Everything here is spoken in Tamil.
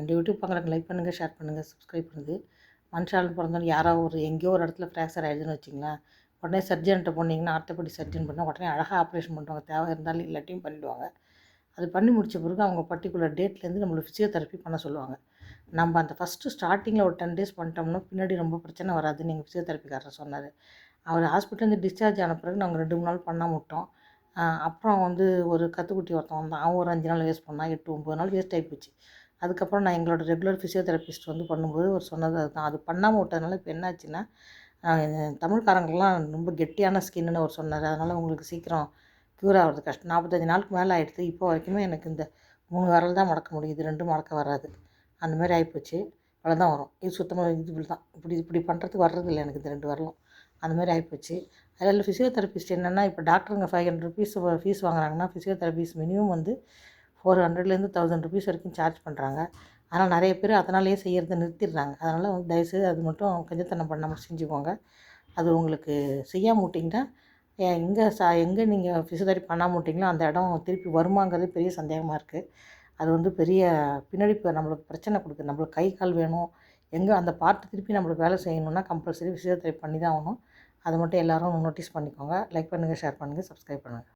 இந்த யூடியூப் பார்க்குறவங்க லைக் பண்ணுங்கள், ஷேர் பண்ணுங்கள், சப்ஸ்கிரைப் பண்ணுது. மனுஷால் பிறந்தோன்னு யாரோ எங்கேயோ ஒரு இடத்துல ஃப்ராக்சர் ஆகிடுதுன்னு வச்சிங்களேன், உடனே சர்ஜன்ட்ட போனீங்கன்னா ஆர்த்தோபெடிக் சர்ஜன் பண்ணால் உடனே அழகாக ஆப்ரேஷன் பண்ணுவாங்க. தேவை இருந்தாலும் இல்லாட்டியும் பண்ணிவிடுவாங்க. அது பண்ணி முடித்த பிறகு அவங்க பர்டிகுலர் டேட்லேருந்து நம்மளுக்கு ஃபிசியோதெரப்பி பண்ண சொல்லுவாங்க. நம்ம அந்த ஃபஸ்ட்டு ஸ்டார்டிங்கில் ஒரு 10 டேஸ் பண்ணிட்டோம்னா பின்னாடி ரொம்ப பிரச்சனை வராதுன்னு எங்கள் ஃபிசியோதெரப்பிக்காரர் சொன்னார். அவர் ஹாஸ்பிட்டலேருந்து டிஸ்சார்ஜ் ஆன பிறகு நாங்கள் 2 3 நாள் பண்ணாம விட்டோம். அப்புறம் ஒரு கத்துக்குட்டி ஒருத்தன் வந்தான். அவன் ஒரு 5 நாள் வேஸ்ட் பண்ணான். 8 9 நாள் வேஸ்ட் ஆகிப்போச்சு. அதுக்கப்புறம் நான் எங்களோட ரெகுலர் ஃபிசியோதெரபிஸ்ட் பண்ணும்போது அவர் சொன்னது அதுதான். அது பண்ணாமல் விட்டதுனால இப்போ என்னாச்சுன்னா, தமிழ்காரங்கள்லாம் ரொம்ப கெட்டியான ஸ்கின்னுன்னு அவர் சொன்னார். அதனால் உங்களுக்கு சீக்கிரம் க்யூர் ஆகிறது கஷ்டம். 45 நாளுக்கு மேலே ஆகிடுது. இப்போ வரைக்குமே எனக்கு இந்த 3 விரல் தான் மடக்க முடியுது. 2 மடக்க வராது. அந்த மாதிரி ஆகிப்போச்சு. இவ்வளோ தான் வரும். இது சுத்தமாக இப்படி தான். இப்படி பண்ணுறதுக்கு வர்றதில்லை எனக்கு இந்த 2 விரலும். அந்த மாதிரி ஆகிப்போச்சு. அதில் ஃபிசியோதெரபிஸ்ட் என்னென்னா, இப்போ டாக்டருங்க ₹500 ஃபீஸ் வாங்குறாங்கன்னா, ஃபிசியோதெரபிஸ்ட் மினிமம் ₹400லேருந்து ₹1000 வரைக்கும் சார்ஜ் பண்ணுறாங்க. ஆனால் நிறைய பேர் அதனாலேயே செய்கிறத நிறுத்திடுறாங்க. அதனால் தயவுசெய்து அது மட்டும் கஞ்சத்தனம் பண்ணாமல் செஞ்சுக்கோங்க. அது உங்களுக்கு செய்யாமல் விட்டிங்கன்னா, எங்கே நீங்கள் ஃபிசியோதெரப்பி பண்ணாமல் விட்டிங்களோ அந்த இடம் திருப்பி வருமாங்கிறது பெரிய சந்தேகமாக இருக்குது. அது பெரிய பின்னாடி இப்போ நம்மளுக்கு பிரச்சனை கொடுக்குது. நம்மளுக்கு கை கால் வேணும், எங்கே அந்த பார்ட் திருப்பி நம்மளுக்கு வேலை செய்யணும்னா கம்பல்சரி ஃபிசியோதெரப்பி பண்ணி தான் ஆகணும். அதை மட்டும் எல்லோரும் நோட்டீஸ் பண்ணிக்கோங்க. லைக் பண்ணுங்கள், ஷேர் பண்ணுங்கள், சப்ஸ்கிரைப் பண்ணுங்கள்.